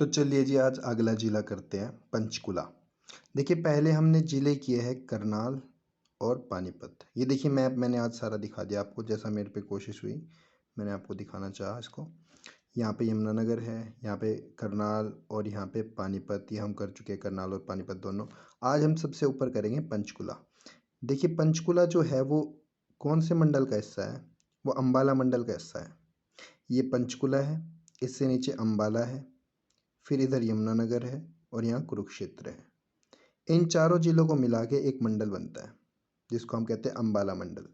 तो चलिए जी आज अगला जिला करते हैं पंचकुला। देखिए पहले हमने जिले किए हैं करनाल और पानीपत। ये देखिए मैप मैंने आज सारा दिखा दिया आपको, जैसा मेरे पे कोशिश हुई मैंने आपको दिखाना चाहा इसको। यहाँ पे यमुनानगर है, यहाँ पे करनाल और यहाँ पे पानीपत, ये हम कर चुके हैं करनाल और पानीपत दोनों। आज हम सबसे ऊपर करेंगे पंचकुला। देखिए पंचकुला जो है वो कौन से मंडल का हिस्सा है? वो अम्बाला मंडल का हिस्सा है। ये पंचकुला है, इससे नीचे अम्बाला है, फिर इधर यमुनानगर है और यहाँ कुरुक्षेत्र है। इन चारों जिलों को मिला के एक मंडल बनता है जिसको हम कहते हैं अम्बाला मंडल।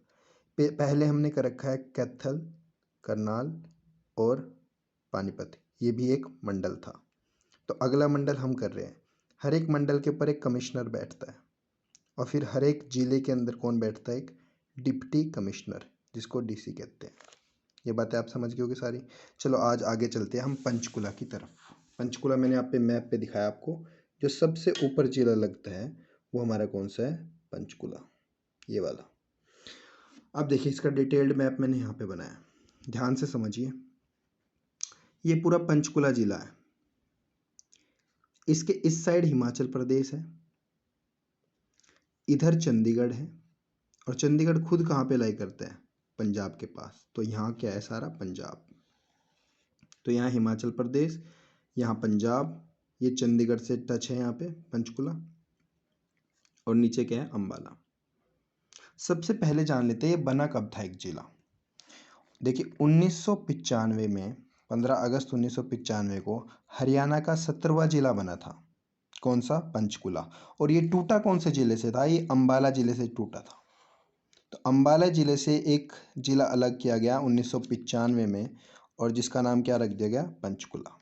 पहले हमने कर रखा है कैथल, करनाल और पानीपत, ये भी एक मंडल था। तो अगला मंडल हम कर रहे हैं। हर एक मंडल के ऊपर एक कमिश्नर बैठता है और फिर हर एक जिले के अंदर कौन बैठता है? एक डिप्टी कमिश्नर, जिसको डीसी कहते हैं। ये बातें आप समझ गए होगी सारी। चलो आज आगे चलते हैं हम पंचकुला की तरफ। पंचकुला मैंने आप पे मैप पे दिखाया आपको। जो सबसे ऊपर जिला लगता है वो हमारा कौन सा है? पंचकुला, ये वाला। अब देखिए इसका डिटेल्ड मैप मैंने यहाँ पे बनाया, ध्यान से समझिए। ये पूरा पंचकुला जिला है। इसके इस साइड हिमाचल प्रदेश है, इधर चंडीगढ़ है, और चंडीगढ़ खुद कहाँ पे लाई करता है? पंजाब के पास। तो यहाँ क्या है? सारा पंजाब। तो यहाँ हिमाचल प्रदेश, यहाँ पंजाब, ये चंडीगढ़ से टच है यहाँ पे पंचकुला, और नीचे क्या है? अम्बाला। सबसे पहले जान लेते हैं ये बना कब था एक जिला। देखिए 1995 में 15 अगस्त 1995 को हरियाणा का 17वां जिला बना था। कौन सा? पंचकुला। और ये टूटा कौन से जिले से था? ये अम्बाला जिले से टूटा था। तो अम्बाला जिले से एक जिला अलग किया गया 1995 में, और जिसका नाम क्या रख दिया गया? पंचकुला।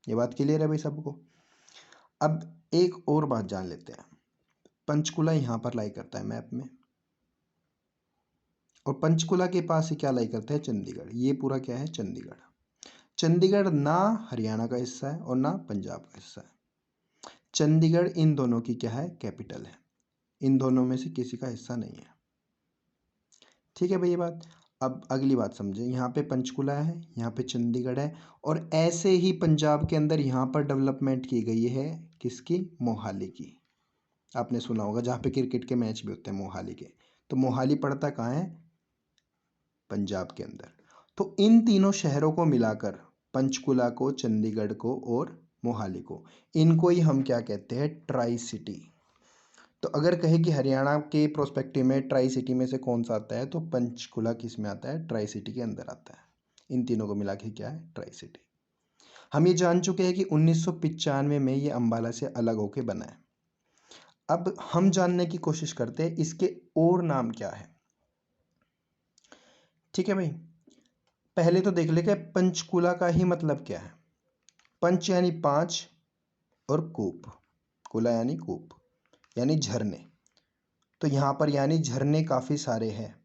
ये बात क्लियर है भाई सबको? अब एक और बात जान लेते हैं। पंचकुला यहाँ पर लाई करता है मैप में, और पंचकुला के पास ही क्या लाई करता है? चंडीगढ़। ये पूरा क्या है? चंडीगढ़। चंडीगढ़ ना हरियाणा का हिस्सा है और ना पंजाब का हिस्सा है। चंडीगढ़ इन दोनों की क्या है? कैपिटल है। इन दोनों में से किसी का हिस्सा नहीं है। ठीक है भाई ये बात। अब अगली बात समझे। यहाँ पे पंचकुला है, यहाँ पे चंडीगढ़ है, और ऐसे ही पंजाब के अंदर यहाँ पर डेवलपमेंट की गई है किसकी? मोहाली की। आपने सुना होगा जहाँ पे क्रिकेट के मैच भी होते हैं मोहाली के। तो मोहाली पड़ता कहाँ है? पंजाब के अंदर। तो इन तीनों शहरों को मिलाकर पंचकुला को, चंडीगढ़ को और मोहाली को, इनको ही हम क्या कहते हैं? Tri city. तो अगर कहे कि हरियाणा के प्रोस्पेक्टिव में ट्राई सिटी में से कौन सा आता है, तो पंचकुला किस में आता है? ट्राई सिटी के अंदर आता है। इन तीनों को मिला के क्या है? Tri city. हम ये जान चुके हैं कि 1995 में ये अम्बाला से अलग होके बना है। अब हम जानने की कोशिश करते हैं इसके और नाम क्या है। ठीक है भाई, पहले तो देख ले कि पंचकुला का ही मतलब क्या है। पंच यानी पांच, और कूप, कुला यानी कूप, यानी झरने। तो यहाँ पर यानी झरने काफ़ी सारे हैं।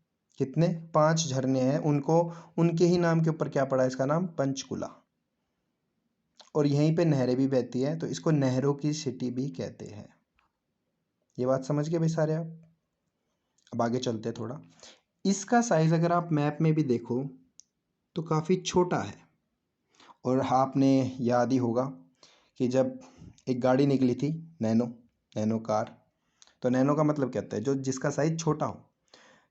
कितने? 5 झरने हैं। उनको उनके ही नाम के ऊपर क्या पड़ा है? इसका नाम पंचकुला। और यहीं पे नहरें भी बहती है, तो इसको नहरों की सिटी भी कहते हैं। ये बात समझ गए भाई सारे आप? अब आगे चलते हैं थोड़ा। इसका साइज अगर आप मैप में भी देखो तो काफ़ी छोटा है। और आपने याद ही होगा कि जब एक गाड़ी निकली थी नैनो, नैनो कार, तो नैनो का मतलब क्या होता है? जो जिसका साइज छोटा हो।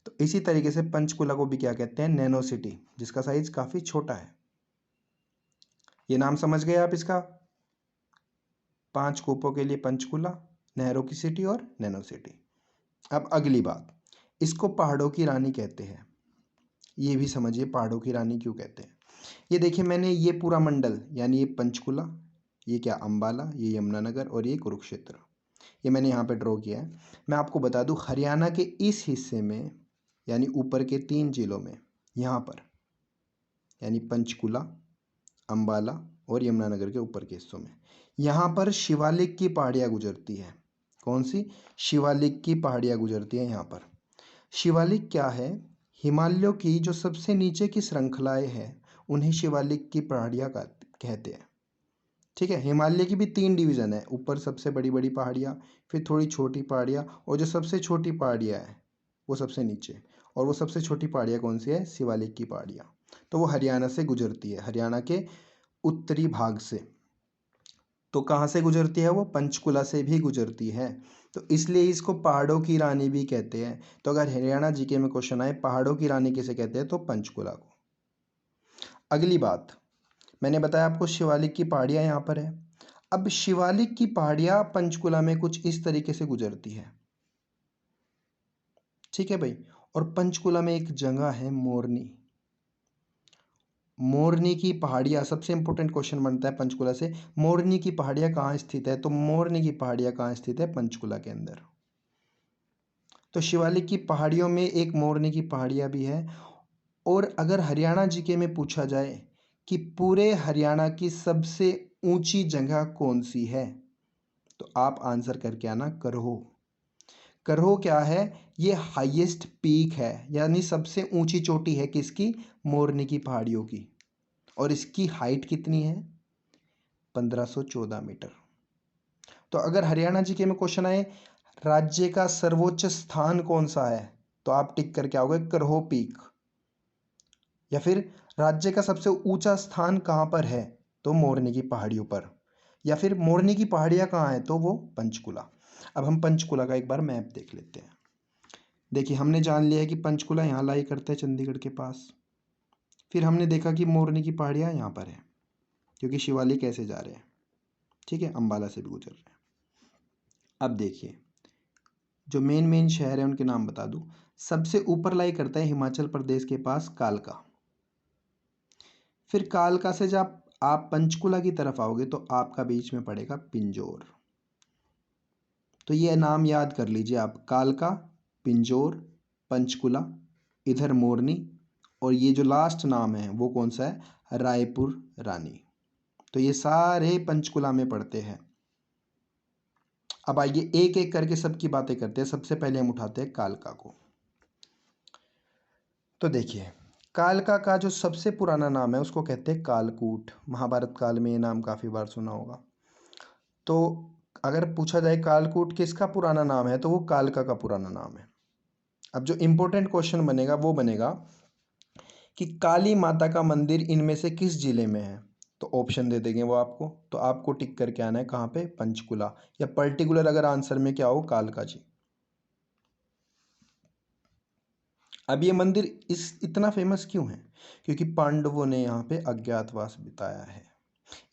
तो इसी तरीके से पंचकुला को भी क्या कहते हैं? नैनो सिटी, जिसका साइज काफ़ी छोटा है। ये नाम समझ गए आप इसका? 5 कूपों के लिए पंचकुला, नहरों की सिटी और नैनो सिटी। अब अगली बात, इसको पहाड़ों की रानी कहते हैं। ये भी समझिए पहाड़ों की रानी क्यों कहते हैं। ये देखिए मैंने ये पूरा मंडल, यानी ये पंचकुला, ये क्या? अम्बाला, ये यमुनानगर और ये कुरुक्षेत्र, ये मैंने यहाँ पे ड्रॉ किया है। मैं आपको बता दूँ हरियाणा के इस हिस्से में, यानी ऊपर के 3 जिलों में, यहाँ पर यानी पंचकुला, अम्बाला और यमुनानगर के ऊपर के हिस्सों में, यहाँ पर शिवालिक की पहाड़ियाँ गुजरती है। कौन सी? शिवालिक की पहाड़ियाँ गुजरती हैं यहाँ पर। शिवालिक क्या है? हिमालयों की जो सबसे नीचे की श्रृंखलाएँ हैं उन्हें शिवालिक की पहाड़ियाँ कहते हैं। ठीक है, हिमालय की भी 3 डिवीज़न है। ऊपर सबसे बड़ी बड़ी पहाड़ियाँ, फिर थोड़ी छोटी पहाड़ियाँ, और जो सबसे छोटी पहाड़ियाँ हैं वो सबसे नीचे। और वो सबसे छोटी पहाड़ियाँ कौन सी है? शिवालिक की पहाड़ियाँ। तो वो हरियाणा से गुजरती है, हरियाणा के उत्तरी भाग से। तो कहाँ से गुजरती है वो? पंचकुला से भी गुजरती है। तो इसलिए इसको पहाड़ों की रानी भी कहते हैं। तो अगर हरियाणा जीके में क्वेश्चन आए पहाड़ों की रानी किसे कहते हैं, तो पंचकुला को। अगली बात, मैंने बताया आपको शिवालिक की पहाड़ियाँ यहाँ पर है। अब शिवालिक की पहाड़ियाँ पंचकुला में कुछ इस तरीके से गुजरती है, ठीक है भाई। और पंचकुला में एक जगह है मोरनी। मोरनी की पहाड़ियाँ, सबसे इंपॉर्टेंट क्वेश्चन बनता है पंचकुला से, मोरनी की पहाड़ियाँ कहाँ स्थित है? तो मोरनी की पहाड़ियाँ कहाँ स्थित है? पंचकुला के अंदर। तो शिवालिक की पहाड़ियों में एक मोरनी की पहाड़ियाँ भी है। और अगर हरियाणा जीके में पूछा जाए कि पूरे हरियाणा की सबसे ऊंची जगह कौन सी है, तो आप आंसर करके आना करहो। करहो क्या है? ये हाईएस्ट पीक है, यानी सबसे ऊंची चोटी है किसकी? मोरनी की पहाड़ियों की। और इसकी हाइट कितनी है? 1514 मीटर। तो अगर हरियाणा जीके में क्वेश्चन आए राज्य का सर्वोच्च स्थान कौन सा है, तो आप टिक करके आओगे करहो पीक। या फिर राज्य का सबसे ऊंचा स्थान कहाँ पर है, तो मोरनी की पहाड़ियों पर। या फिर मोरनी की पहाड़ियाँ कहाँ हैं, तो वो पंचकुला। अब हम पंचकुला का एक बार मैप देख लेते हैं। देखिए, हमने जान लिया है कि पंचकुला यहाँ लाई करता है चंडीगढ़ के पास। फिर हमने देखा कि मोरनी की पहाड़ियाँ यहाँ पर है, क्योंकि शिवालिक ऐसे जा रहे हैं, ठीक है, अंबाला से भी गुजर रहे हैं। अब देखिए, जो मेन शहर है उनके नाम बता दूं। सबसे ऊपर लाई करता है हिमाचल प्रदेश के पास कालका। फिर कालका से जब आप पंचकुला की तरफ आओगे तो आपका बीच में पड़ेगा पिंजौर। तो ये नाम याद कर लीजिए आप, कालका, पिंजौर, पंचकुला, इधर मोरनी, और ये जो लास्ट नाम है वो कौन सा है? रायपुर रानी। तो ये सारे पंचकुला में पड़ते हैं। अब आइए एक एक करके सबकी बातें करते हैं। सबसे पहले हम उठाते हैं कालका को। तो देखिए, कालका का जो सबसे पुराना नाम है उसको कहते हैं कालकूट। महाभारत काल में ये नाम काफ़ी बार सुना होगा। तो अगर पूछा जाए कालकूट किसका पुराना नाम है, तो वो कालका का पुराना नाम है। अब जो इम्पोर्टेंट क्वेश्चन बनेगा वो बनेगा कि काली माता का मंदिर इनमें से किस जिले में है। तो ऑप्शन दे देंगे वो आपको, तो आपको टिक करके आना है कहाँ पे? पंचकुला। या पर्टिकुलर अगर आंसर में क्या हो, कालका जी। अब ये मंदिर इतना फेमस क्यों है? क्योंकि पांडवों ने यहाँ पे अज्ञातवास बिताया है।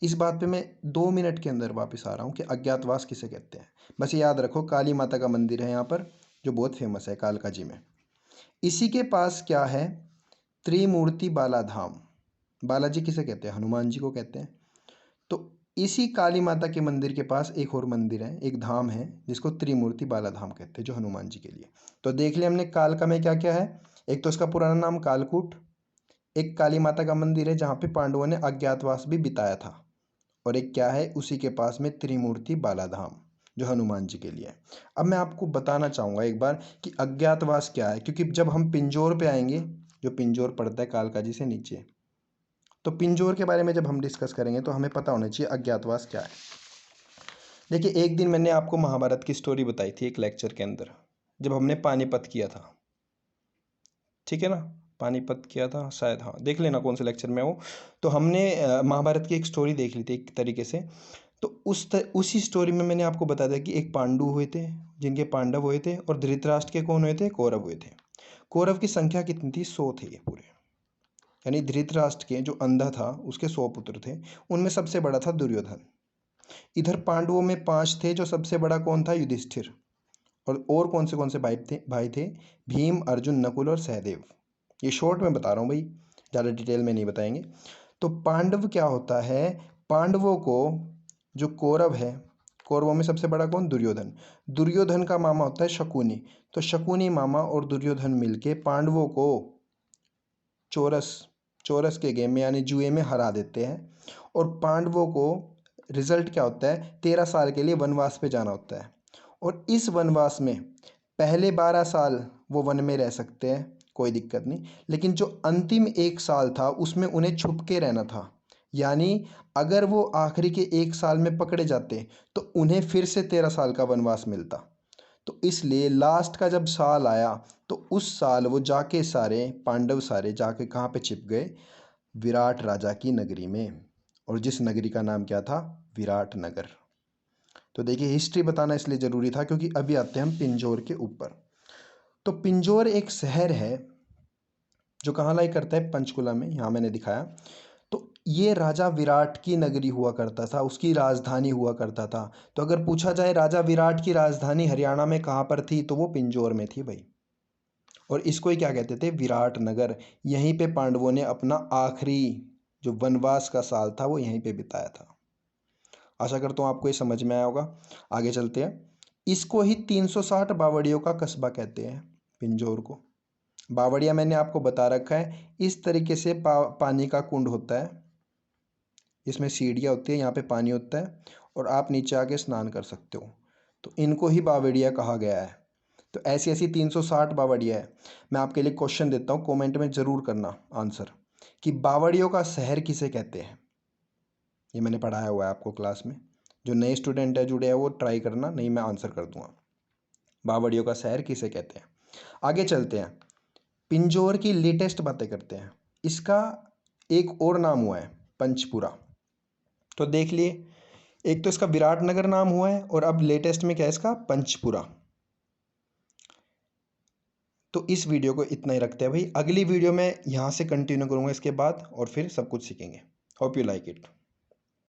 इस बात पे मैं 2 मिनट के अंदर वापस आ रहा हूँ कि अज्ञातवास किसे कहते हैं। बस ये याद रखो, काली माता का मंदिर है यहाँ पर जो बहुत फेमस है कालका जी में। इसी के पास क्या है? त्रिमूर्ति बाला धाम। बालाजी किसे कहते हैं? हनुमान जी को कहते हैं। तो इसी काली माता के मंदिर के पास एक और मंदिर है, एक धाम है जिसको त्रिमूर्ति बाला धाम कहते हैं, जो हनुमान जी के लिए। तो देख लिया हमने कालका में क्या क्या है। एक तो इसका पुराना नाम कालकूट, एक काली माता का मंदिर है जहाँ पे पांडवों ने अज्ञातवास भी बिताया था, और एक क्या है उसी के पास में त्रिमूर्ति बालाधाम जो हनुमान जी के लिए है। अब मैं आपको बताना चाहूँगा एक बार कि अज्ञातवास क्या है, क्योंकि जब हम पिंजौर पे आएंगे, जो पिंजौर पड़ता है कालका जी से नीचे, तो पिंजौर के बारे में जब हम डिस्कस करेंगे तो हमें पता होना चाहिए अज्ञातवास क्या है। देखिए, एक दिन मैंने आपको महाभारत की स्टोरी बताई थी एक लेक्चर के अंदर, जब हमने पानीपत किया था, ठीक है ना, पानीपत किया था शायद, हाँ देख लेना कौन से लेक्चर में हो। तो हमने महाभारत की एक स्टोरी देख ली थी एक तरीके से। तो उसी स्टोरी में मैंने आपको बता दिया कि एक पांडु हुए थे जिनके पांडव हुए थे, और धृतराष्ट्र के कौन हुए थे? कौरव हुए थे। कौरव की संख्या कितनी थी? 100 थे ये पूरे। यानी धृतराष्ट्र के जो अंधा था उसके 100 पुत्र थे, उनमें सबसे बड़ा था दुर्योधन। इधर पांडवों में 5 थे, जो सबसे बड़ा कौन था? युधिष्ठिर। और कौन से भाई थे? भीम, अर्जुन, नकुल और सहदेव। ये शॉर्ट में बता रहा हूँ भाई, ज़्यादा डिटेल में नहीं बताएंगे। तो पांडव क्या होता है? पांडवों को जो कौरव है, कौरवों में सबसे बड़ा कौन? दुर्योधन। दुर्योधन का मामा होता है शकुनी। तो शकुनी मामा और दुर्योधन मिलके पांडवों को चौरस चौरस के गेम में यानी जुए में हरा देते हैं। और पांडवों को रिजल्ट क्या होता है? 13 साल के लिए वनवास पे जाना होता है। और इस वनवास में पहले 12 साल वो वन में रह सकते हैं, कोई दिक्कत नहीं, लेकिन जो अंतिम 1 साल था उसमें उन्हें छुप के रहना था। यानी अगर वो आखिरी के 1 साल में पकड़े जाते तो उन्हें फिर से 13 साल का वनवास मिलता। तो इसलिए लास्ट का जब साल आया तो उस साल वो जाके सारे पांडव सारे जाके कहाँ पे छिप गए? विराट राजा की नगरी में। और जिस नगरी का नाम क्या था, विराटनगर। तो देखिए हिस्ट्री बताना इसलिए ज़रूरी था क्योंकि अभी आते हैं हम पिंजौर के ऊपर। तो पिंजौर एक शहर है जो कहाँ लाई करता है, पंचकुला में, यहाँ मैंने दिखाया। तो ये राजा विराट की नगरी हुआ करता था, उसकी राजधानी हुआ करता था। तो अगर पूछा जाए राजा विराट की राजधानी हरियाणा में कहाँ पर थी, तो वो पिंजौर में थी भाई। और इसको ही क्या कहते थे, विराट नगर। यहीं पे पांडवों ने अपना आखिरी जो वनवास का साल था वो यहीं पे बिताया था। आशा करता हूँ आपको ये समझ में आया होगा। आगे चलते हैं। इसको ही 360 बावड़ियों का कस्बा कहते हैं, पिंजौर को। बावड़िया मैंने आपको बता रखा है, इस तरीके से पानी का कुंड होता है, इसमें सीढ़ियाँ होती है, यहाँ पे पानी होता है और आप नीचे आके स्नान कर सकते हो। तो इनको ही बावड़िया कहा गया है। तो ऐसी ऐसी 360 बावड़िया है। मैं आपके लिए क्वेश्चन देता हूँ, कमेंट में ज़रूर करना आंसर, कि बावड़ियों का शहर किसे कहते हैं। ये मैंने पढ़ाया हुआ है आपको क्लास में। जो नए स्टूडेंट है जुड़े हैं वो ट्राई करना, नहीं मैं आंसर कर दूंगा। बावड़ियों का शहर किसे कहते हैं। आगे चलते हैं, पिंजौर की लेटेस्ट बातें करते हैं। इसका एक और नाम हुआ है, पंचपुरा। तो देख लिए, एक तो इसका विराटनगर नाम हुआ है और अब लेटेस्ट में क्या है इसका, पंचपुरा। तो इस वीडियो को इतना ही रखते हैं भाई। अगली वीडियो में यहाँ से कंटिन्यू करूँगा इसके बाद और फिर सब कुछ सीखेंगे। Hope you like it.